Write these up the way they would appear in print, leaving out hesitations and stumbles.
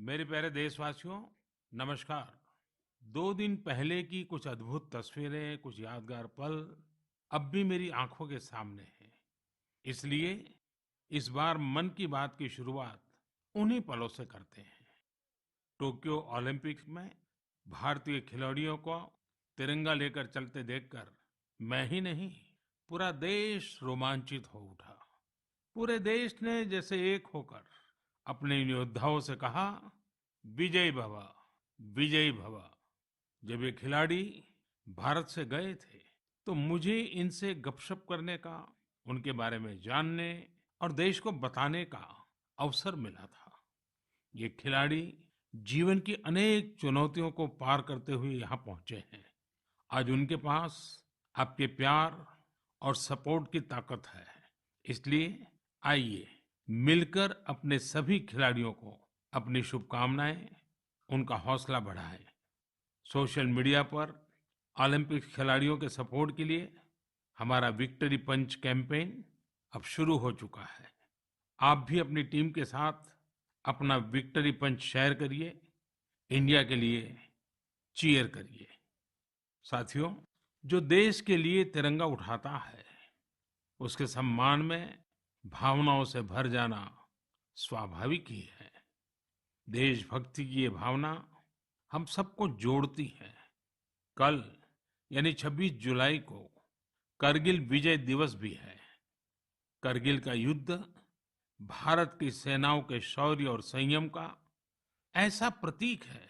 मेरे प्यारे देशवासियों, नमस्कार। 2 दिन पहले की कुछ अद्भुत तस्वीरें, कुछ यादगार पल अब भी मेरी आंखों के सामने हैं। इसलिए इस बार मन की बात की शुरुआत उन्हीं पलों से करते हैं। टोक्यो ओलंपिक्स में भारतीय खिलाड़ियों को तिरंगा लेकर चलते देखकर मैं ही नहीं, पूरा देश रोमांचित हो उठा। पूरे देश ने जैसे एक होकर अपने इन योद्धाओं से कहा, विजय भव, विजयी भव। जब ये खिलाड़ी भारत से गए थे तो मुझे इनसे गपशप करने का, उनके बारे में जानने और देश को बताने का अवसर मिला था। ये खिलाड़ी जीवन की अनेक चुनौतियों को पार करते हुए यहाँ पहुंचे हैं। आज उनके पास आपके प्यार और सपोर्ट की ताकत है। इसलिए आइए मिलकर अपने सभी खिलाड़ियों को अपनी शुभकामनाएं, उनका हौसला बढ़ाएं। सोशल मीडिया पर ओलंपिक खिलाड़ियों के सपोर्ट के लिए हमारा विक्ट्री पंच कैंपेन अब शुरू हो चुका है। आप भी अपनी टीम के साथ अपना विक्ट्री पंच शेयर करिए, इंडिया के लिए चीयर करिए। साथियों, जो देश के लिए तिरंगा उठाता है उसके सम्मान में भावनाओं से भर जाना स्वाभाविक ही है। देशभक्ति की ये भावना हम सबको जोड़ती है। कल यानी 26 जुलाई को करगिल विजय दिवस भी है। करगिल का युद्ध भारत की सेनाओं के शौर्य और संयम का ऐसा प्रतीक है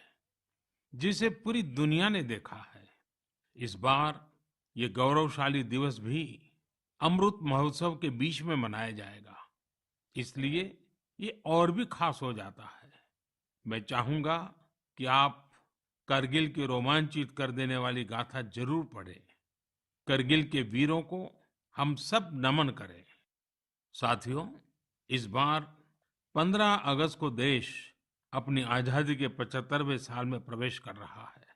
जिसे पूरी दुनिया ने देखा है। इस बार ये गौरवशाली दिवस भी अमृत महोत्सव के बीच में मनाया जाएगा। इसलिए ये और भी खास हो जाता है। मैं चाहूंगा कि आप करगिल की रोमांचित कर देने वाली गाथा जरूर पढ़ें। करगिल के वीरों को हम सब नमन करें। साथियों, इस बार 15 अगस्त को देश अपनी आजादी के 75वें साल में प्रवेश कर रहा है।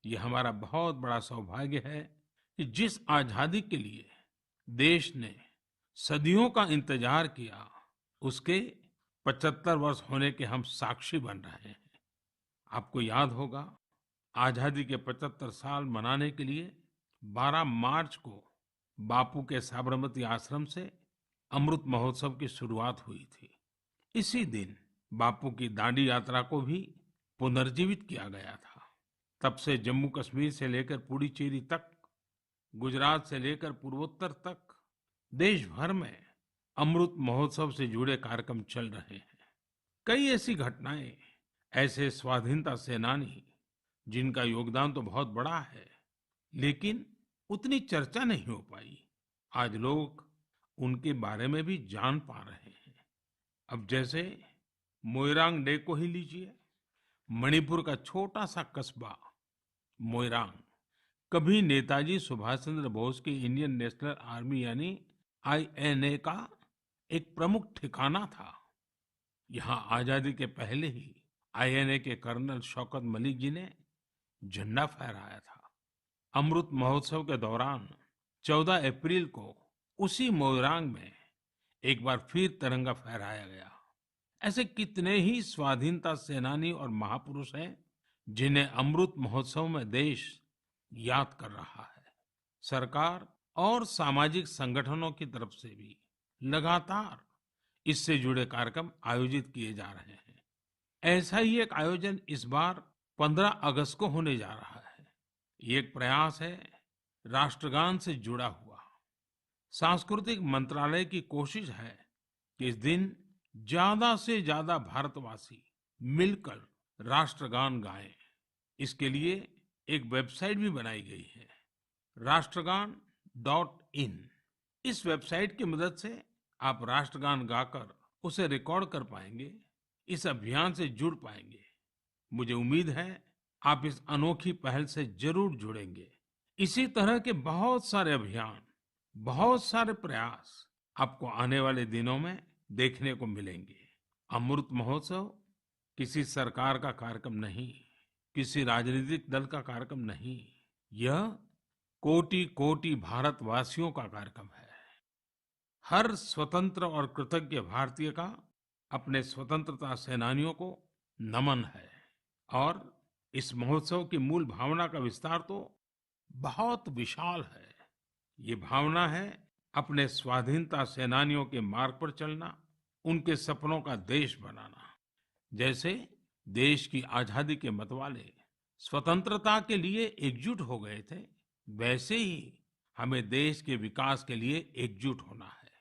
ये हमारा बहुत बड़ा सौभाग्य है कि जिस आजादी के लिए देश ने सदियों का इंतजार किया, उसके 75 वर्ष होने के हम साक्षी बन रहे हैं। आपको याद होगा, आजादी के 75 साल मनाने के लिए 12 मार्च को बापू के साबरमती आश्रम से अमृत महोत्सव की शुरुआत हुई थी। इसी दिन बापू की दांडी यात्रा को भी पुनर्जीवित किया गया था। तब से जम्मू कश्मीर से लेकर पुडुचेरी तक, गुजरात से लेकर पूर्वोत्तर तक देश भर में अमृत महोत्सव से जुड़े कार्यक्रम चल रहे हैं। कई ऐसी घटनाएं, ऐसे स्वाधीनता सेनानी जिनका योगदान तो बहुत बड़ा है लेकिन उतनी चर्चा नहीं हो पाई, आज लोग उनके बारे में भी जान पा रहे हैं। अब जैसे मोइरांग डे को ही लीजिए। मणिपुर का छोटा सा कस्बा मोइरांग कभी नेताजी सुभाष चंद्र बोस की इंडियन नेशनल आर्मी यानी आईएनए का एक प्रमुख ठिकाना था। यहाँ आजादी के पहले ही आईएनए के कर्नल शौकत मलिक जी ने झंडा फहराया था। अमृत महोत्सव के दौरान 14 अप्रैल को उसी मोइरांग में एक बार फिर तिरंगा फहराया गया। ऐसे कितने ही स्वाधीनता सेनानी और महापुरुष हैं जिन्हें अमृत महोत्सव में देश याद कर रहा है। सरकार और सामाजिक संगठनों की तरफ से भी लगातार इससे जुड़े कार्यक्रम आयोजित किए जा रहे हैं। ऐसा ही एक आयोजन इस बार 15 अगस्त को होने जा रहा है। ये एक प्रयास है राष्ट्रगान से जुड़ा हुआ। सांस्कृतिक मंत्रालय की कोशिश है कि इस दिन ज्यादा से ज्यादा भारतवासी मिलकर राष्ट्रगान गाएं। इसके लिए एक वेबसाइट भी बनाई गई है, राष्ट्रगान.in। इस वेबसाइट की मदद से आप राष्ट्रगान गाकर उसे रिकॉर्ड कर पाएंगे, इस अभियान से जुड़ पाएंगे। मुझे उम्मीद है आप इस अनोखी पहल से जरूर जुड़ेंगे। इसी तरह के बहुत सारे अभियान, बहुत सारे प्रयास आपको आने वाले दिनों में देखने को मिलेंगे। अमृत महोत्सव किसी सरकार का कार्यक्रम नहीं, किसी राजनीतिक दल का कार्यक्रम नहीं, यह कोटि कोटि भारतवासियों का कार्यक्रम है। हर स्वतंत्र और कृतज्ञ भारतीय का अपने स्वतंत्रता सेनानियों को नमन है। और इस महोत्सव की मूल भावना का विस्तार तो बहुत विशाल है। ये भावना है अपने स्वाधीनता सेनानियों के मार्ग पर चलना, उनके सपनों का देश बनाना। जैसे देश की आजादी के मतवाले स्वतंत्रता के लिए एकजुट हो गए थे, वैसे ही हमें देश के विकास के लिए एकजुट होना है।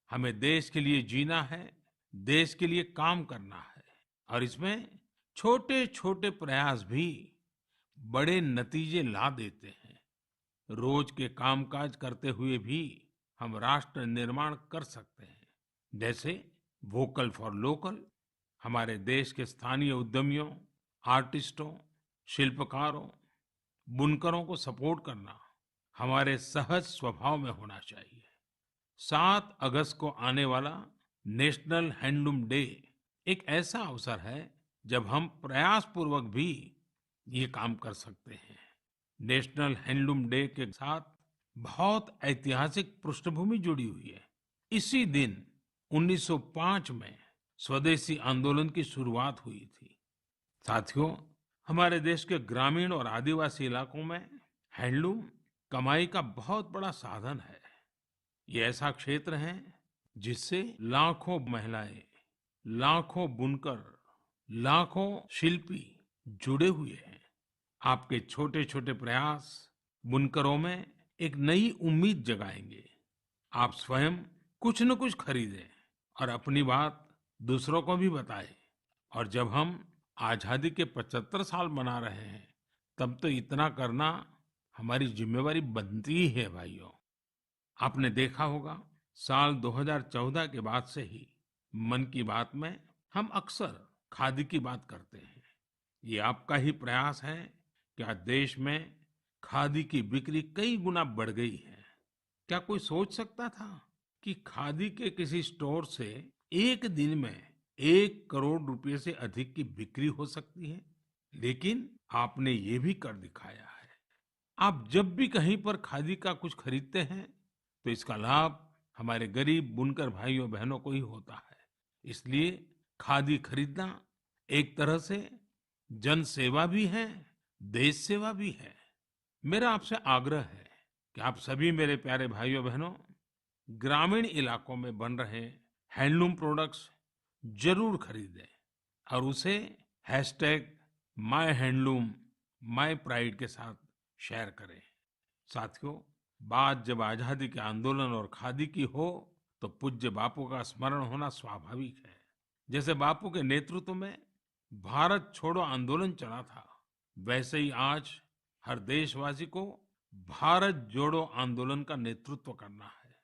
हमें देश के लिए जीना है, देश के लिए काम करना है। और इसमें छोटे छोटे प्रयास भी बड़े नतीजे ला देते हैं। रोज के कामकाज करते हुए भी हम राष्ट्र निर्माण कर सकते हैं। जैसे वोकल फॉर लोकल, हमारे देश के स्थानीय उद्यमियों, आर्टिस्टों, शिल्पकारों, बुनकरों को सपोर्ट करना हमारे सहज स्वभाव में होना चाहिए। 7 अगस्त को आने वाला नेशनल हैंडलूम डे एक ऐसा अवसर है जब हम प्रयास पूर्वक भी ये काम कर सकते हैं। नेशनल हैंडलूम डे के साथ बहुत ऐतिहासिक पृष्ठभूमि जुड़ी हुई है। इसी दिन 1905 में स्वदेशी आंदोलन की शुरुआत हुई थी। साथियों, हमारे देश के ग्रामीण और आदिवासी इलाकों में हैंडलूम कमाई का बहुत बड़ा साधन है। ये ऐसा क्षेत्र है जिससे लाखों महिलाएं, लाखों बुनकर, लाखों शिल्पी जुड़े हुए हैं। आपके छोटे छोटे प्रयास बुनकरों में एक नई उम्मीद जगाएंगे। आप स्वयं कुछ न कुछ खरीदें और अपनी बात दूसरों को भी बताएं। और जब हम आजादी के 75 साल मना रहे हैं, तब तो इतना करना हमारी जिम्मेवारी बनती ही है भाइयों। आपने देखा होगा, साल 2014 के बाद से ही मन की बात में हम अक्सर खादी की बात करते हैं। ये आपका ही प्रयास है कि आज देश में खादी की बिक्री कई गुना बढ़ गई है। क्या कोई सोच सकता था कि खादी के किसी स्टोर से एक दिन में 1 करोड़ रुपए से अधिक की बिक्री हो सकती है? लेकिन आपने ये भी कर दिखाया है। आप जब भी कहीं पर खादी का कुछ खरीदते हैं, तो इसका लाभ हमारे गरीब बुनकर भाइयों बहनों को ही होता है। इसलिए खादी खरीदना एक तरह से जन सेवा भी है, देश सेवा भी है। मेरा आपसे आग्रह है कि आप सभी मेरे प्यारे भाइयों बहनों, ग्रामीण इलाकों में बन रहे हैंडलूम प्रोडक्ट्स जरूर खरीदें और उसे hashtag my handloom my pride के साथ शेयर करें। साथियों, बात जब आजादी के आंदोलन और खादी की हो, तो पूज्य बापू का स्मरण होना स्वाभाविक है। जैसे बापू के नेतृत्व में भारत छोड़ो आंदोलन चला था, वैसे ही आज हर देशवासी को भारत जोड़ो आंदोलन का नेतृत्व करना है।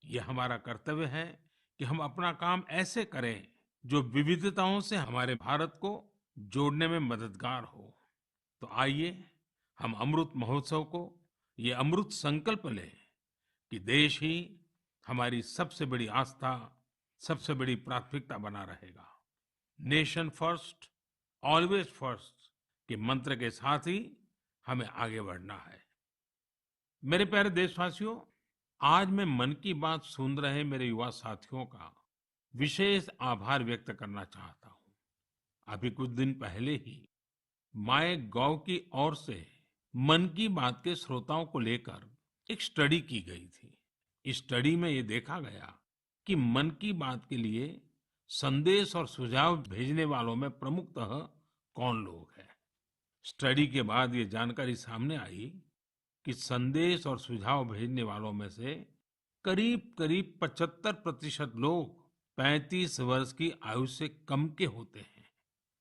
ये हमारा कर्तव्य है कि हम अपना काम ऐसे करें जो विविधताओं से हमारे भारत को जोड़ने में मददगार हो। तो आइए हम अमृत महोत्सव को ये अमृत संकल्प लें कि देश ही हमारी सबसे बड़ी आस्था, सबसे बड़ी प्राथमिकता बना रहेगा। नेशन फर्स्ट, ऑलवेज फर्स्ट के मंत्र के साथ ही हमें आगे बढ़ना है। मेरे प्यारे देशवासियों, आज मैं मन की बात सुन रहे मेरे युवा साथियों का विशेष आभार व्यक्त करना चाहता हूँ। अभी कुछ दिन पहले ही माय गॉव की ओर से मन की बात के श्रोताओं को लेकर एक स्टडी की गई थी। इस स्टडी में ये देखा गया कि मन की बात के लिए संदेश और सुझाव भेजने वालों में प्रमुखतः कौन लोग हैं। स्टडी के बाद ये जानकारी सामने आई कि संदेश और सुझाव भेजने वालों में से करीब करीब 75% लोग 35 वर्ष की आयु से कम के होते हैं।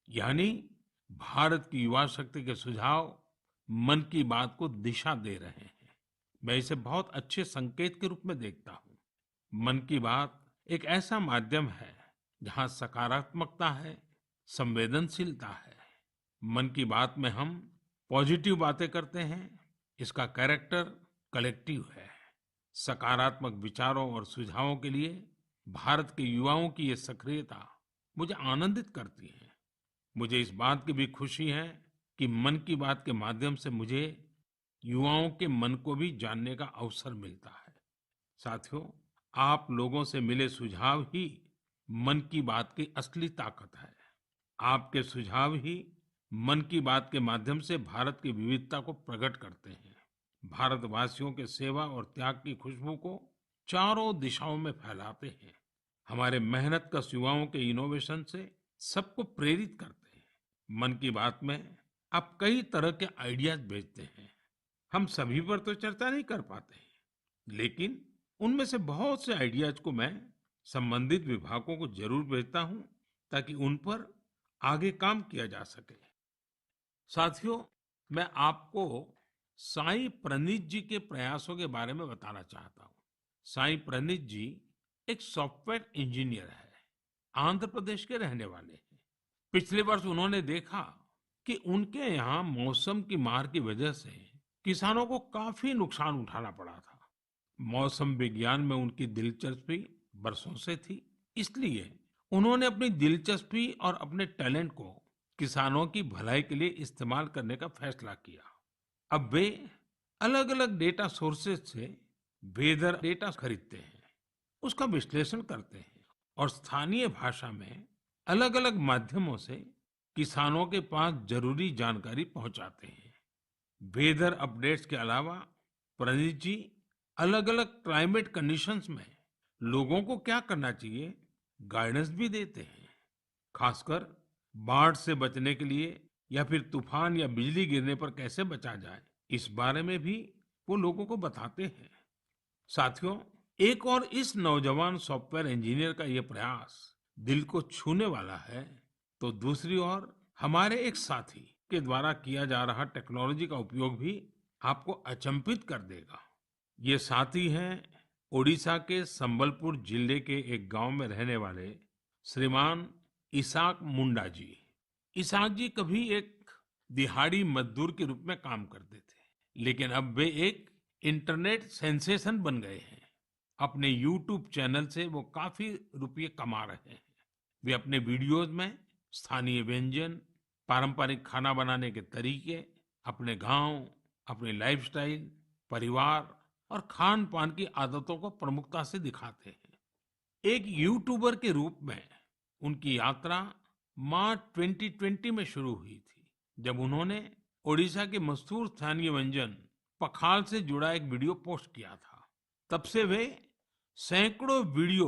यानी भारत की युवा शक्ति के सुझाव मन की बात को दिशा दे रहे हैं। मैं इसे बहुत अच्छे संकेत के रूप में देखता हूँ। मन की बात एक ऐसा माध्यम है जहाँ सकारात्मकता है, संवेदनशीलता है। मन की बात में हम पॉजिटिव बातें करते हैं। इसका कैरेक्टर कलेक्टिव है। सकारात्मक विचारों और सुझावों के लिए भारत के युवाओं की ये सक्रियता मुझे आनंदित करती है। मुझे इस बात की भी खुशी है कि मन की बात के माध्यम से मुझे युवाओं के मन को भी जानने का अवसर मिलता है। साथियों, आप लोगों से मिले सुझाव ही मन की बात की असली ताकत है। आपके सुझाव ही मन की बात के माध्यम से भारत की विविधता को प्रकट करते हैं। भारतवासियों के सेवा और त्याग की खुशबू को चारों दिशाओं में फैलाते हैं। हमारे मेहनत कश युवाओं के इनोवेशन से सबको प्रेरित करते हैं। मन की बात में आप कई तरह के आइडियाज भेजते हैं। हम सभी पर तो चर्चा नहीं कर पाते, लेकिन उनमें से बहुत से आइडियाज को मैं संबंधित विभागों को जरूर भेजता हूं, ताकि उन पर आगे काम किया जा सके। साथियों, मैं आपको साई प्रणीत जी के प्रयासों के बारे में बताना चाहता हूँ। साई प्रणीत जी एक सॉफ्टवेयर इंजीनियर है, आंध्र प्रदेश के रहने वाले हैं। पिछले वर्ष उन्होंने देखा कि उनके यहाँ मौसम की मार की वजह से किसानों को काफी नुकसान उठाना पड़ा था। मौसम विज्ञान में उनकी दिलचस्पी बरसों से थी, इसलिए उन्होंने अपनी दिलचस्पी और अपने टैलेंट को किसानों की भलाई के लिए इस्तेमाल करने का फैसला किया। अब वे अलग-अलग डेटा सोर्सेज से वेदर डेटा खरीदते हैं, उसका विश्लेषण करते हैं और स्थानीय भाषा में अलग-अलग माध्यमों से किसानों के पास जरूरी जानकारी पहुंचाते हैं। वेदर अपडेट्स के अलावा प्रणीत जी अलग-अलग क्लाइमेट कंडीशंस में लोगों को क्या करना चाहिए, गाइडेंस भी देते हैं। खासकर बाढ़ से बचने के लिए या फिर तूफान या बिजली गिरने पर कैसे बचा जाए, इस बारे में भी वो लोगों को बताते हैं। साथियों, एक और इस नौजवान सॉफ्टवेयर इंजीनियर का ये प्रयास दिल को छूने वाला है, तो दूसरी ओर हमारे एक साथी के द्वारा किया जा रहा टेक्नोलॉजी का उपयोग भी आपको अचंभित कर देगा। ये साथी हैं ओडिशा के संबलपुर जिले के एक गांव में रहने वाले श्रीमान इसाक मुंडा जी। इसाक जी कभी एक दिहाड़ी मजदूर के रूप में काम करते थे, लेकिन अब वे एक इंटरनेट सेंसेशन बन गए हैं। अपने यूट्यूब चैनल से वो काफी रुपये कमा रहे हैं। वे अपने वीडियोस में स्थानीय व्यंजन, पारंपरिक खाना बनाने के तरीके, अपने गांव, अपनी लाइफस्टाइल, परिवार और खान पान की आदतों को प्रमुखता से दिखाते हैं। एक यूट्यूबर के रूप में उनकी यात्रा मार्च 2020 में शुरू हुई थी, जब उन्होंने ओडिशा के मशहूर स्थानीय व्यंजन पखाल से जुड़ा एक वीडियो पोस्ट किया था। तब से वे सैकड़ों वीडियो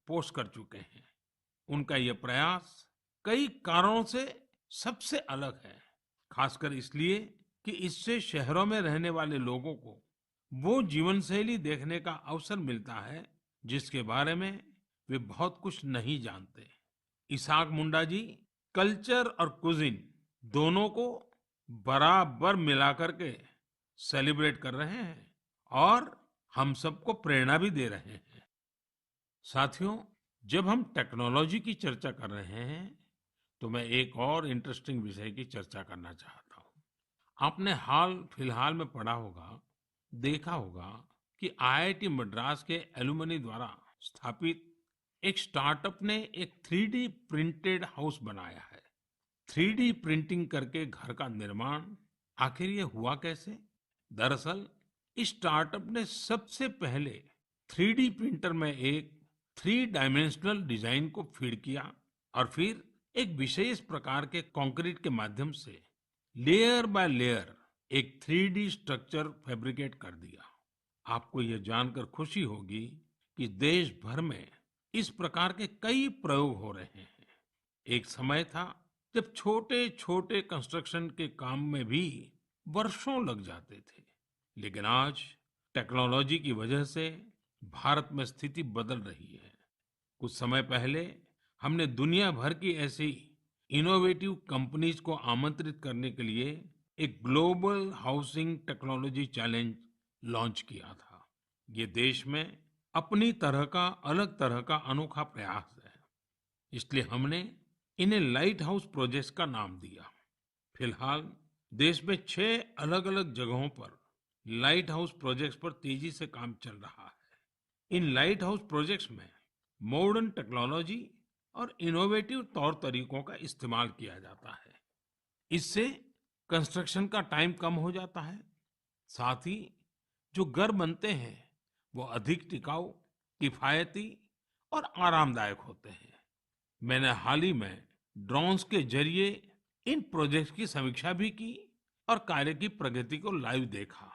पोस्ट कर चुके हैं। उनका ये प्रयास कई कारणों से सबसे अलग है, खासकर इसलिए कि इससे शहरों में रहने वाले लोगों को वो जीवन शैली देखने का अवसर मिलता है जिसके बारे में वे बहुत कुछ नहीं जानते। इसाक मुंडा जी कल्चर और कुजिन दोनों को बराबर मिलाकर के सेलिब्रेट कर रहे हैं और हम सबको प्रेरणा भी दे रहे हैं। साथियों, जब हम टेक्नोलॉजी की चर्चा कर रहे हैं, तो मैं एक और इंटरेस्टिंग विषय की चर्चा करना चाहता हूँ। आपने हाल फिलहाल में पढ़ा होगा, देखा होगा कि आईआईटी मद्रास के एलुमनी द्वारा स्थापित एक स्टार्टअप ने एक 3D प्रिंटेड हाउस बनाया है। 3D प्रिंटिंग करके घर का निर्माण, आखिर ये हुआ कैसे? दरअसल इस स्टार्टअप ने सबसे पहले 3D प्रिंटर में एक 3 डायमेंशनल डिजाइन को फीड किया और फिर एक विशेष प्रकार के कंक्रीट के माध्यम से लेयर बाय लेयर एक 3D स्ट्रक्चर फैब्रिकेट कर दिया। आपको यह जानकर खुशी होगी कि देश भर में इस प्रकार के कई प्रयोग हो रहे हैं। एक समय था जब छोटे छोटे कंस्ट्रक्शन के काम में भी वर्षों लग जाते थे, लेकिन आज टेक्नोलॉजी की वजह से भारत में स्थिति बदल रही है। कुछ समय पहले हमने दुनिया भर की ऐसी इनोवेटिव कंपनीज को आमंत्रित करने के लिए एक global housing technology challenge launch किया था। ये देश में अपनी तरह का अलग तरह का अनोखा प्रयास है, इसलिए हमने इन्हें लाइट हाउस प्रोजेक्ट्स का नाम दिया। फिलहाल देश में 6 अलग-अलग जगहों पर लाइट हाउस प्रोजेक्ट्स पर तेजी से काम चल रहा है। इन लाइट हाउस प्रोजेक्ट्स में मॉडर्न टेक्नोलॉजी और इनोवेटिव तौर तरीकों का इस्तेमाल किया जाता है। इससे कंस्ट्रक्शन का टाइम कम हो जाता है, साथ ही जो घर बनते हैं वो अधिक टिकाऊ, किफायती और आरामदायक होते हैं। मैंने हाल ही में ड्रोन्स के जरिए इन प्रोजेक्ट्स की समीक्षा भी की और कार्य की प्रगति को लाइव देखा।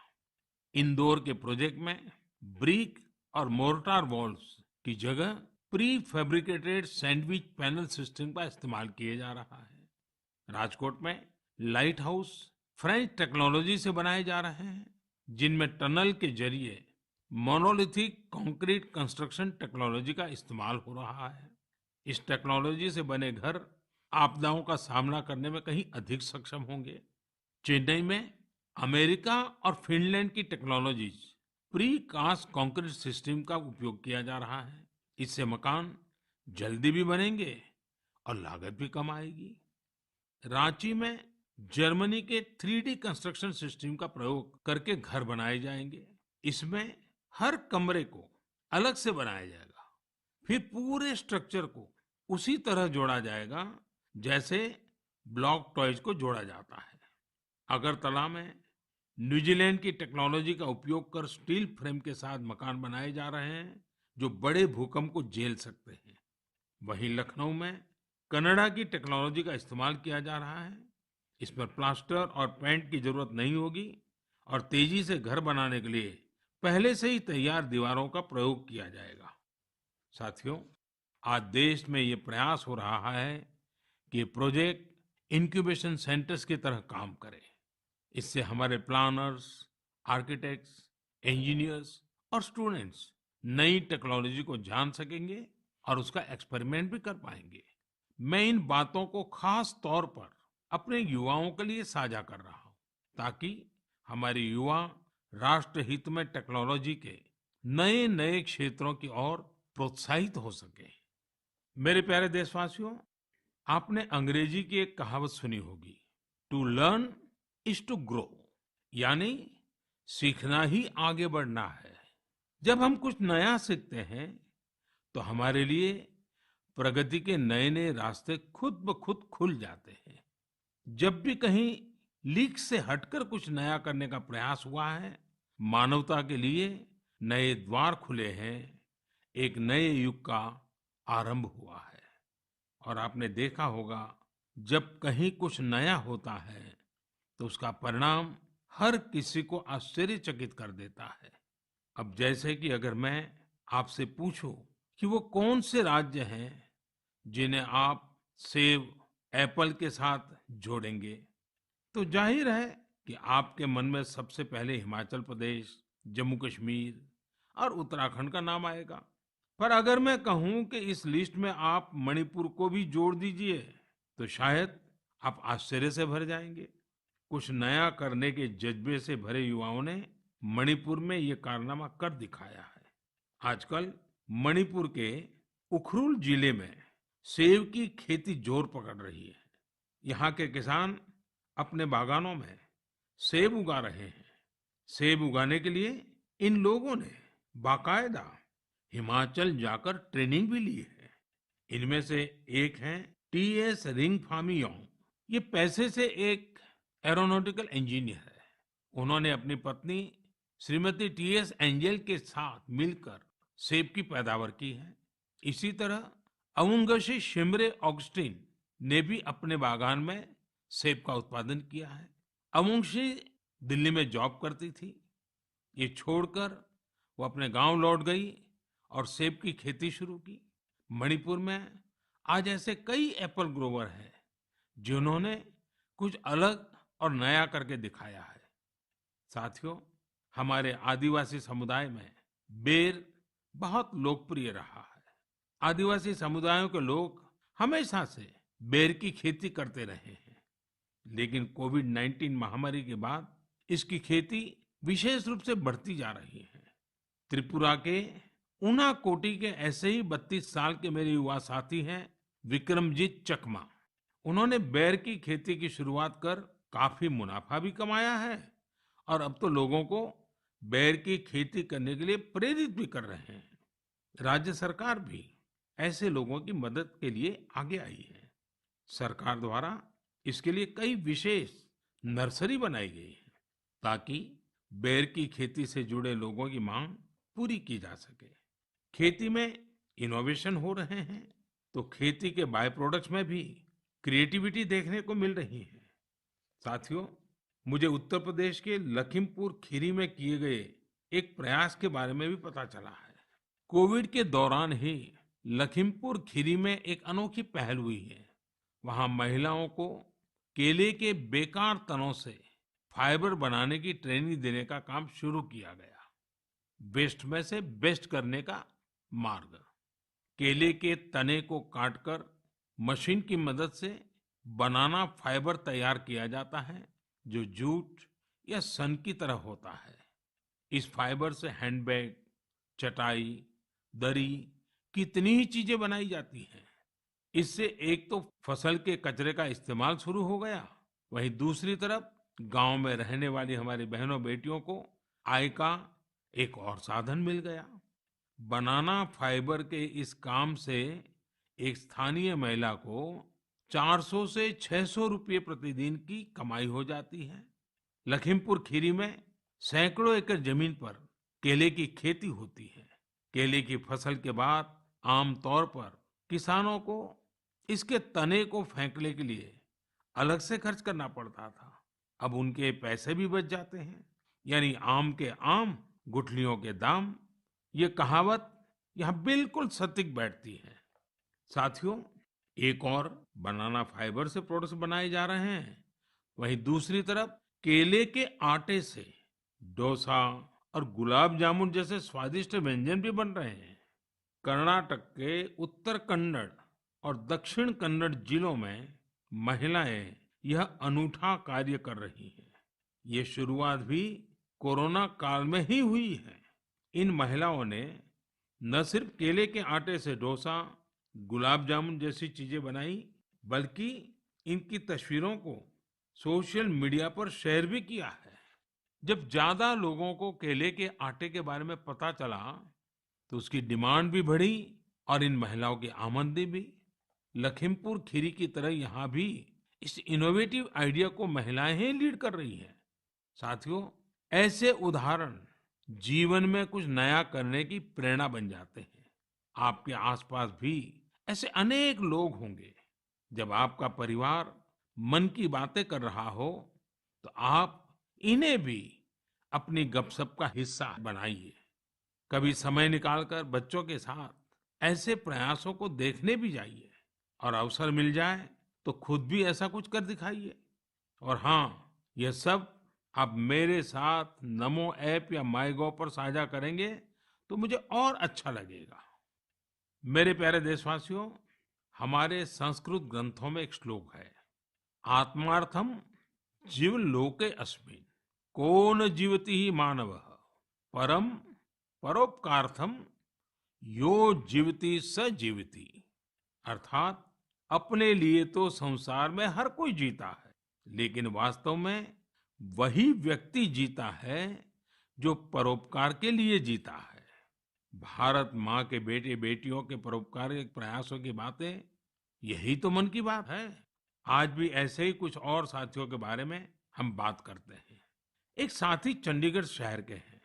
इंदौर के प्रोजेक्ट में ब्रिक और मोर्टार वॉल्स की जगह pre fabricated sandwich panel system का इस्तेमाल किया जा रहा है। राजकोट में लाइट हाउस फ्रेंच टेक्नोलॉजी से बनाए जा रहे हैं, जिनमें टनल के जरिए मोनोलिथिक कंक्रीट कंस्ट्रक्शन टेक्नोलॉजी का इस्तेमाल हो रहा है। इस टेक्नोलॉजी से बने घर आपदाओं का सामना करने में कहीं अधिक सक्षम होंगे। चेन्नई में अमेरिका और फिनलैंड की technologies pre cast concrete system का उपयोग किया जा रहा है। इससे मकान जल्दी भी बनेंगे और लागत भी कम आएगी। रांची में जर्मनी के 3D कंस्ट्रक्शन सिस्टम का प्रयोग करके घर बनाए जाएंगे। इसमें हर कमरे को अलग से बनाया जाएगा, फिर पूरे स्ट्रक्चर को उसी तरह जोड़ा जाएगा जैसे ब्लॉक टॉयज को जोड़ा जाता है। अगरतला में न्यूजीलैंड की टेक्नोलॉजी का उपयोग कर स्टील फ्रेम के साथ मकान बनाए जा रहे हैं, जो बड़े भूकंप को झेल सकते हैं। वहीं लखनऊ में कनाडा की टेक्नोलॉजी का इस्तेमाल किया जा रहा है। इसमें प्लास्टर और पेंट की जरूरत नहीं होगी और तेजी से घर बनाने के लिए पहले से ही तैयार दीवारों का प्रयोग किया जाएगा। साथियों, आज देश में ये प्रयास हो रहा है कि ये प्रोजेक्ट इंक्यूबेशन सेंटर्स की तरह काम करे। इससे हमारे प्लानर्स, आर्किटेक्ट्स, इंजीनियर्स और स्टूडेंट्स नई टेक्नोलॉजी को जान सकेंगे और उसका एक्सपेरिमेंट भी कर पाएंगे। मैं इन बातों को खास तौर पर अपने युवाओं के लिए साझा कर रहा हूँ, ताकि हमारे युवा राष्ट्र हित में टेक्नोलॉजी के नए नए क्षेत्रों की ओर प्रोत्साहित हो सके। मेरे प्यारे देशवासियों, आपने अंग्रेजी की एक कहावत सुनी होगी, to learn is to grow, यानी सीखना ही आगे बढ़ना है। जब हम कुछ नया सीखते हैं तो हमारे लिए प्रगति के नए नए रास्ते खुद ब खुद खुल जाते हैं। जब भी कहीं लीक से हटकर कुछ नया करने का प्रयास हुआ है, मानवता के लिए नए द्वार खुले हैं, एक नए युग का आरंभ हुआ है। और आपने देखा होगा, जब कहीं कुछ नया होता है तो उसका परिणाम हर किसी को आश्चर्यचकित कर देता है। अब जैसे कि अगर मैं आपसे पूछूं कि वो कौन से राज्य हैं जिन्हें आप सेब एप्पल के साथ जोड़ेंगे, तो जाहिर है कि आपके मन में सबसे पहले हिमाचल प्रदेश, जम्मू कश्मीर और उत्तराखंड का नाम आएगा। पर अगर मैं कहूं कि इस लिस्ट में आप मणिपुर को भी जोड़ दीजिए, तो शायद आप आश्चर्य से भर जाएंगे। कुछ नया करने के जज्बे से भरे युवाओं ने मणिपुर में ये कारनामा कर दिखाया है। आजकल मणिपुर के उखरुल जिले में सेब की खेती जोर पकड़ रही है। यहाँ के किसान अपने बागानों में सेब उगा रहे हैं। सेब उगाने के लिए इन लोगों ने बाकायदा हिमाचल जाकर ट्रेनिंग भी ली है। इनमें से एक हैं टीएस रिंगफामी योंग। ये पैसे से एक एरोनॉटिकल इंजीनियर है। उन्होंने अपनी पत्नी श्रीमती टीएस एंजल के साथ मिलकर सेब की पैदावार की है। इसी तरह अवुंगशी शिमरे ऑगस्टिन ने भी अपने बागान में सेब का उत्पादन किया है। अवुंगशी दिल्ली में जॉब करती थी। ये छोड़कर वो अपने गांव लौट गई और सेब की खेती शुरू की। मणिपुर में आज ऐसे कई एप्पल ग्रोवर हैं जिन्होंने कुछ अलग और नया करके दिखाया है। साथियों, हमारे आदिवासी समुदाय में बेर बहुत लोकप्रिय रहा है। आदिवासी समुदायों के लोग हमेशा से बेर की खेती करते रहे हैं, लेकिन कोविड-19 महामारी के बाद इसकी खेती विशेष रूप से बढ़ती जा रही है। त्रिपुरा के उनाकोटी के ऐसे ही 32 साल के मेरे युवा साथी हैं विक्रमजीत चकमा। उन्होंने बेर की खेती की शुरुआत कर काफी मुनाफा भी कमाया है और अब तो लोगों को बेर की खेती करने के लिए प्रेरित भी कर रहे हैं। राज्य सरकार भी ऐसे लोगों की मदद के लिए आगे आई है। सरकार द्वारा इसके लिए कई विशेष नर्सरी बनाई गई है, ताकि बेर की खेती से जुड़े लोगों की मांग पूरी की जा सके। खेती में इनोवेशन हो रहे हैं तो खेती के बाय प्रोडक्ट्स में भी क्रिएटिविटी देखने को मिल रही है। साथियों, मुझे उत्तर प्रदेश के लखीमपुर खीरी में किए गए एक प्रयास के बारे में भी पता चला है। कोविड के दौरान ही लखीमपुर खीरी में एक अनोखी पहल हुई है। वहां महिलाओं को केले के बेकार तनों से फाइबर बनाने की ट्रेनिंग देने का काम शुरू किया गया। वेस्ट में से बेस्ट करने का मार्ग। केले के तने को काटकर मशीन की मदद से बनाना फाइबर तैयार किया जाता है, जो जूट या सन की तरह होता है। इस फाइबर से हैंडबैग, चटाई, दरी, कितनी ही चीजें बनाई जाती हैं। इससे एक तो फसल के कचरे का इस्तेमाल शुरू हो गया, वहीं दूसरी तरफ गांव में रहने वाली हमारी बहनों बेटियों को आय का एक और साधन मिल गया। बनाना फाइबर के इस काम से एक स्थानीय महिला को 400 से 600 रुपये प्रतिदिन की कमाई हो जाती है। लखीमपुर खीरी में सैकड़ों एकड़ जमीन पर केले की खेती होती है। केले की फसल के बाद आमतौर पर किसानों को इसके तने को फेंकने के लिए अलग से खर्च करना पड़ता था। अब उनके पैसे भी बच जाते हैं। यानी आम के आम, गुठलियों के दाम। ये कहावत यहाँ बिल्कुल सटीक बैठती है। साथियों, एक और बनाना फाइबर से प्रोडक्ट्स बनाए जा रहे हैं, वहीं दूसरी तरफ केले के आटे से डोसा और गुलाब जामुन जैसे स्वादिष्ट व्यंजन भी बन रहे हैं। कर्नाटक के उत्तर कन्नड़ और दक्षिण कन्नड़ जिलों में महिलाएं यह अनूठा कार्य कर रही हैं। ये शुरुआत भी कोरोना काल में ही हुई है। इन महिलाओं ने न सिर्फ केले के आटे से डोसा, गुलाब जामुन जैसी चीजें बनाई, बल्कि इनकी तस्वीरों को सोशल मीडिया पर शेयर भी किया है। जब ज्यादा लोगों को केले के आटे के बारे में पता चला, तो उसकी डिमांड भी बढ़ी और इन महिलाओं की आमदनी भी। लखीमपुर खीरी की तरह यहाँ भी इस इनोवेटिव आइडिया को महिलाएं ही लीड कर रही हैं। साथियों, ऐसे उदाहरण जीवन में कुछ नया करने की प्रेरणा बन जाते हैं। आपके आसपास भी ऐसे अनेक लोग होंगे। जब आपका परिवार मन की बातें कर रहा हो, तो आप इन्हें भी अपनी गपशप का हिस्सा बनाइए। कभी समय निकालकर बच्चों के साथ ऐसे प्रयासों को देखने भी जाइए, और अवसर मिल जाए तो खुद भी ऐसा कुछ कर दिखाइए। और हाँ, यह सब आप मेरे साथ नमो ऐप या माई गॉव पर साझा करेंगे तो मुझे और अच्छा लगेगा। मेरे प्यारे देशवासियों, हमारे संस्कृत ग्रंथों में एक श्लोक है, आत्मार्थम जीव लोके अस्मिन्, को न जीवति ही मानवः परम परोपकार्थम यो जीवति स जीवति। अर्थात अपने लिए तो संसार में हर कोई जीता है, लेकिन वास्तव में वही व्यक्ति जीता है जो परोपकार के लिए जीता है। भारत माँ के बेटे बेटियों के परोपकारी प्रयासों की बातें, यही तो मन की बात है। आज भी ऐसे ही कुछ और साथियों के बारे में हम बात करते हैं। एक साथी चंडीगढ़ शहर के हैं।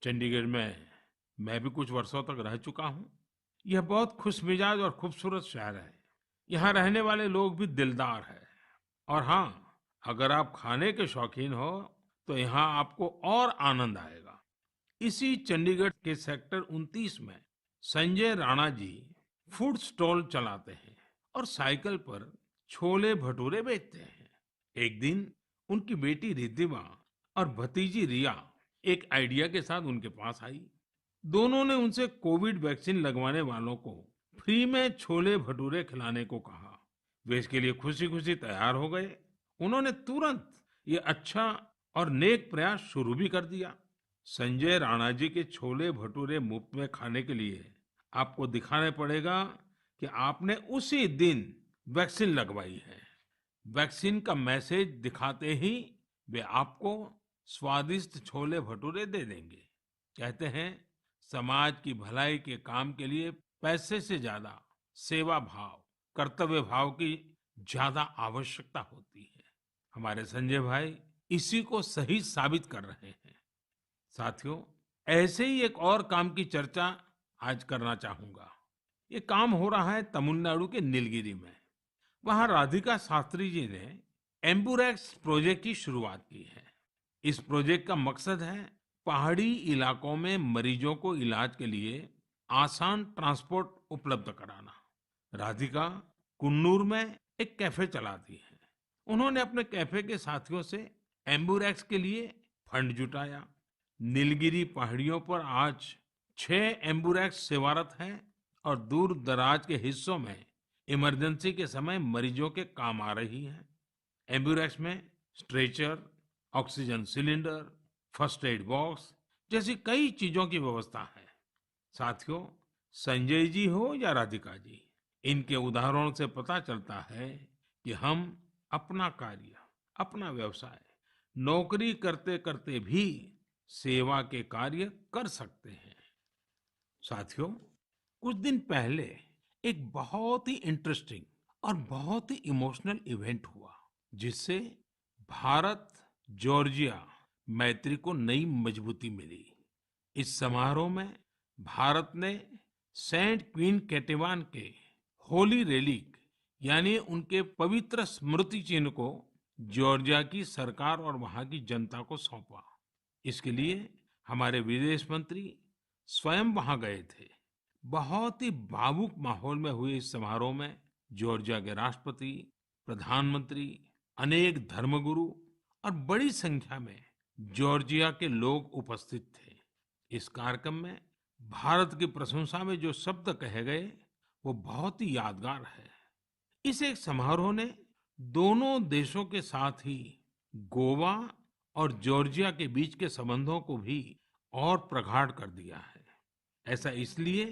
चंडीगढ़ में मैं भी कुछ वर्षों तक रह चुका हूँ। यह बहुत खुशमिजाज और खूबसूरत शहर है। यहाँ रहने वाले लोग भी दिलदार हैं। और हाँ, अगर आप खाने के शौकीन हो तो यहाँ आपको और आनंद आएगा। इसी चंडीगढ़ के सेक्टर 29 में संजय राणा जी फूड स्टॉल चलाते हैं और साइकिल पर छोले भटूरे बेचते हैं। एक दिन उनकी बेटी रिद्धिमा और भतीजी रिया एक आइडिया के साथ उनके पास आई। दोनों ने उनसे कोविड वैक्सीन लगवाने वालों को फ्री में छोले भटूरे खिलाने को कहा। वे इसके लिए खुशी खुशी तैयार हो गए। उन्होंने तुरंत ये अच्छा और नेक प्रयास शुरू भी कर दिया। संजय राणा जी के छोले भटूरे मुफ्त में खाने के लिए आपको दिखाने पड़ेगा कि आपने उसी दिन वैक्सीन लगवाई है। वैक्सीन का मैसेज दिखाते ही वे आपको स्वादिष्ट छोले भटूरे दे देंगे। कहते हैं, समाज की भलाई के काम के लिए पैसे से ज्यादा सेवा भाव, कर्तव्य भाव की ज्यादा आवश्यकता होती है। हमारे संजय भाई इसी को सही साबित कर रहे हैं। साथियों, ऐसे ही एक और काम की चर्चा आज करना चाहूंगा। ये काम हो रहा है तमिलनाडु के नीलगिरी में। वहां राधिका शास्त्री जी ने एम्बुरेक्स प्रोजेक्ट की शुरुआत की है। इस प्रोजेक्ट का मकसद है पहाड़ी इलाकों में मरीजों को इलाज के लिए आसान ट्रांसपोर्ट उपलब्ध कराना। राधिका कुन्नूर में एक कैफे चलाती है। उन्होंने अपने कैफे के साथियों से एम्बुरेक्स के लिए फंड जुटाया। नीलगिरी पहाड़ियों पर आज 6 एम्बुरेक्स सेवारत हैं और दूर दराज के हिस्सों में इमरजेंसी के समय मरीजों के काम आ रही है। एम्बुरेक्स में stretcher, oxygen cylinder, first aid box जैसी कई चीजों की व्यवस्था है। साथियों, संजय जी हो या राधिका जी, इनके उदाहरणों से पता चलता है कि हम अपना कार्य, अपना व्यवसाय, नौकरी करते करते भी सेवा के कार्य कर सकते हैं। साथियों, कुछ दिन पहले एक बहुत ही इंटरेस्टिंग और बहुत ही इमोशनल इवेंट हुआ, जिससे भारत जॉर्जिया मैत्री को नई मजबूती मिली। इस समारोह में भारत ने सेंट क्वीन केटेवान के होली रेलिक यानी उनके पवित्र स्मृति चिन्ह को जॉर्जिया की सरकार और वहां की जनता को सौंपा। इसके लिए हमारे विदेश मंत्री स्वयं वहां गए थे। बहुत ही भावुक माहौल में हुए इस समारोह में जॉर्जिया के राष्ट्रपति, प्रधानमंत्री, अनेक धर्मगुरु और बड़ी संख्या में जॉर्जिया के लोग उपस्थित थे। इस कार्यक्रम में भारत की प्रशंसा में जो शब्द कहे गए वो बहुत ही यादगार है। इस एक समारोह ने दोनों देशों के साथ ही गोवा और जॉर्जिया के बीच के संबंधों को भी और प्रगाढ़ कर दिया है। ऐसा इसलिए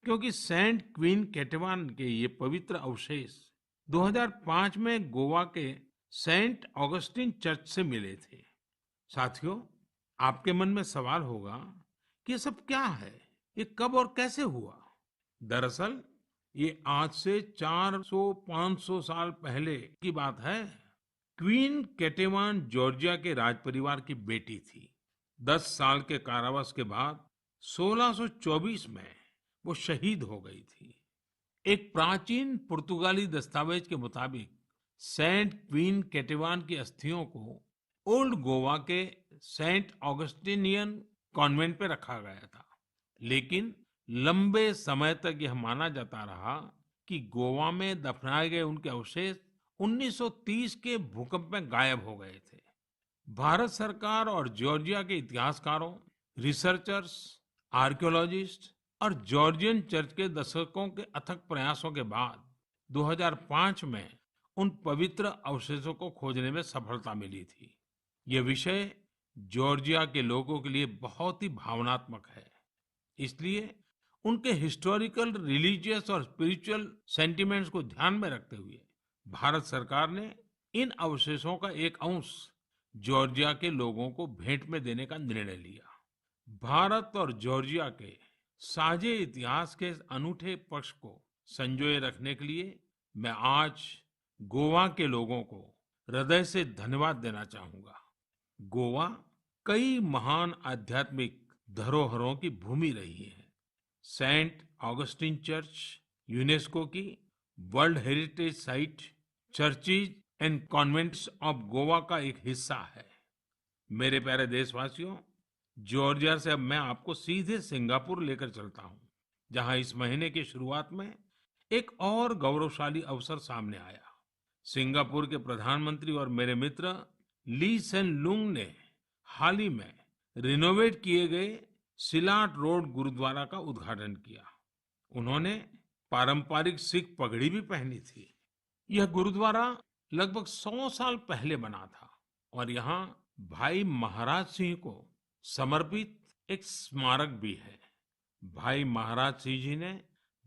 क्योंकि सेंट क्वीन केटेवान के ये पवित्र अवशेष 2005 में गोवा के सेंट ऑगस्टिन चर्च से मिले थे। साथियों, आपके मन में सवाल होगा कि ये सब क्या है, ये कब और कैसे हुआ? दरअसल ये आज से 400-500 साल पहले की बात है। क्वीन केटेवान जॉर्जिया के राजपरिवार की बेटी थी। 10 साल के कारावास के बाद 1624 में वो शहीद हो गई थी। एक प्राचीन पुर्तगाली दस्तावेज के मुताबिक सेंट क्वीन केटेवान की अस्थियों को ओल्ड गोवा के सेंट ऑगस्टिनियन कॉन्वेंट पे रखा गया था। लेकिन लंबे समय तक यह माना जाता रहा कि गोवा में दफनाए गए उनके अवशेष 1930 के भूकंप में गायब हो गए थे। भारत सरकार और जॉर्जिया के इतिहासकारों, रिसर्चर्स, आर्कियोलॉजिस्ट और जॉर्जियन चर्च के दशकों के अथक प्रयासों के बाद 2005 में उन पवित्र अवशेषों को खोजने में सफलता मिली थी। यह विषय जॉर्जिया के लोगों के लिए बहुत ही भावनात्मक है। इसलिए उनके हिस्टोरिकल, रिलीजियस और स्पिरिचुअल सेंटिमेंट्स को ध्यान में रखते हुए भारत सरकार ने इन अवशेषों का एक अंश जॉर्जिया के लोगों को भेंट में देने का निर्णय लिया। भारत और जॉर्जिया के साझे इतिहास के इस अनूठे पक्ष को संजोए रखने के लिए मैं आज गोवा के लोगों को हृदय से धन्यवाद देना चाहूंगा। गोवा कई महान आध्यात्मिक धरोहरों की भूमि रही है। सेंट ऑगस्टिन चर्च यूनेस्को की world heritage site, churches and convents of Goa का एक हिस्सा है। मेरे प्यारे देशवासियों, जॉर्जिया से अब मैं आपको सीधे सिंगापुर लेकर चलता हूं, जहां इस महीने की शुरुआत में एक और गौरवशाली अवसर सामने आया। सिंगापुर के प्रधानमंत्री और मेरे मित्र ली सेन लुंग ने हाल ही में रिनोवेट किए गए सिलाट रोड गुरुद्वारा का उद्घाटन किया। उन्होंने पारंपरिक सिख पगड़ी भी पहनी थी। यह गुरुद्वारा लगभग 100 साल पहले बना था और यहाँ भाई महाराज सिंह को समर्पित एक स्मारक भी है। भाई महाराज सिंह जी ने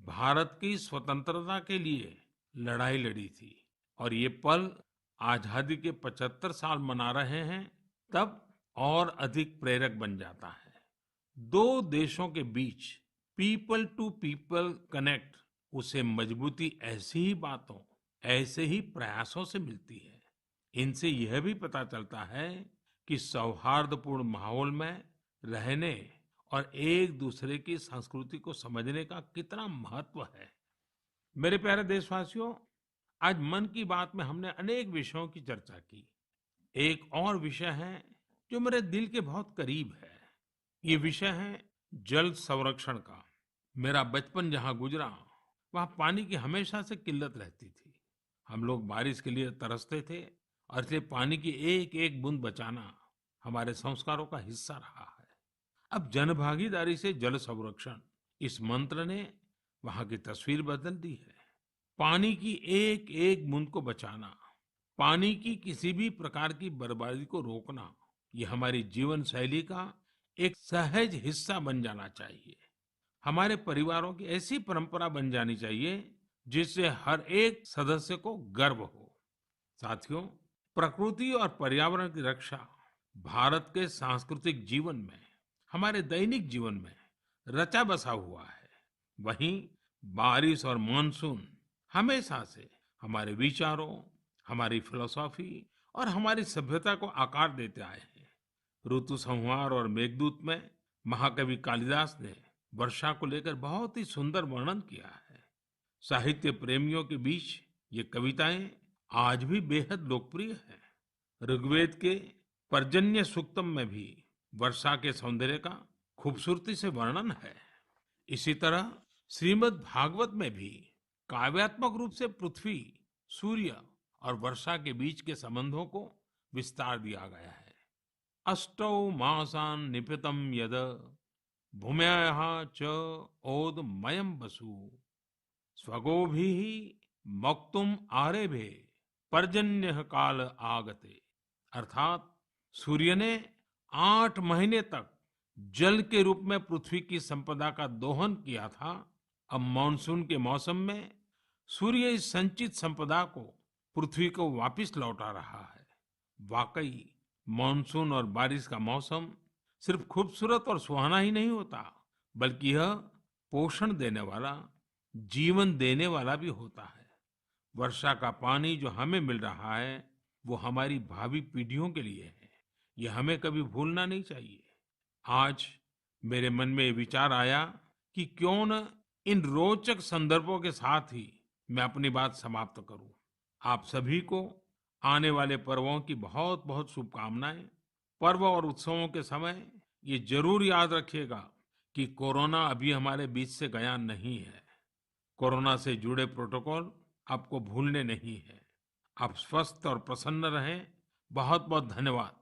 भारत की स्वतंत्रता के लिए लड़ाई लड़ी थी और ये पल आजादी के 75 साल मना रहे हैं तब और अधिक प्रेरक बन जाता है। दो देशों के बीच पीपल टू पीपल कनेक्ट उसे मजबूती ऐसी ही बातों, ऐसे ही प्रयासों से मिलती है। इनसे यह भी पता चलता है कि सौहार्दपूर्ण माहौल में रहने और एक दूसरे की संस्कृति को समझने का कितना महत्व है। मेरे प्यारे देशवासियों, आज मन की बात में हमने अनेक विषयों की चर्चा की। एक और विषय है जो मेरे दिल के बहुत करीब है। ये विषय है जल संरक्षण का। मेरा बचपन जहाँ गुजरा, वहाँ पानी की हमेशा से किल्लत रहती थी। हम लोग बारिश के लिए तरसते थे और इसलिए पानी की एक एक बूंद बचाना हमारे संस्कारों का हिस्सा रहा है। अब जनभागीदारी से जल संरक्षण, इस मंत्र ने वहाँ की तस्वीर बदल दी है। पानी की एक एक बूंद को बचाना, पानी की किसी भी प्रकार की बर्बादी को रोकना, ये हमारी जीवन शैली का एक सहज हिस्सा बन जाना चाहिए। हमारे परिवारों की ऐसी परंपरा बन जानी चाहिए जिससे हर एक सदस्य को गर्व हो। साथियों, प्रकृति और पर्यावरण की रक्षा भारत के सांस्कृतिक जीवन में, हमारे दैनिक जीवन में रचा बसा हुआ है। वहीं बारिश और मानसून हमेशा से हमारे विचारों, हमारी फिलॉसफी और हमारी सभ्यता को आकार देते आए हैं। ऋतु संहार और मेघदूत में महाकवि कालिदास ने वर्षा को लेकर बहुत ही सुंदर वर्णन किया है। साहित्य प्रेमियों के बीच ये कविताएं आज भी बेहद लोकप्रिय हैं। ऋग्वेद के पर्जन्य सूक्तम में भी वर्षा के सौंदर्य का खूबसूरती से वर्णन है। इसी तरह श्रीमद् भागवत में भी काव्यात्मक रूप से पृथ्वी, सूर्य और वर्षा के बीच के संबंधों को विस्तार दिया गया है। अष्टौ मासान् निपीतं यद भूम्याः च ओदमयं वसु स्वगोभिः मौक्तुम् आरेभे पर्जन्यः काल आगते। अर्थात सूर्य ने 8 महीने तक जल के रूप में पृथ्वी की संपदा का दोहन किया था। अब मानसून के मौसम में सूर्य इस संचित संपदा को पृथ्वी को वापस लौटा रहा है। वाकई मानसून और बारिश का मौसम सिर्फ खूबसूरत और सुहाना ही नहीं होता, बल्कि यह पोषण देने वाला, जीवन देने वाला भी होता है। वर्षा का पानी जो हमें मिल रहा है, वो हमारी भावी पीढ़ियों के लिए है। ये हमें कभी भूलना नहीं चाहिए। आज मेरे मन में ये विचार आया कि क्यों न इन रोचक संदर्भों के साथ ही मैं अपनी बात समाप्त करूं। आप सभी को आने वाले पर्वों की बहुत बहुत शुभकामनाएं। पर्व और उत्सवों के समय ये जरूर याद रखिएगा कि कोरोना अभी हमारे बीच से गया नहीं है। कोरोना से जुड़े प्रोटोकॉल आपको भूलने नहीं है। आप स्वस्थ और प्रसन्न रहें। बहुत बहुत धन्यवाद।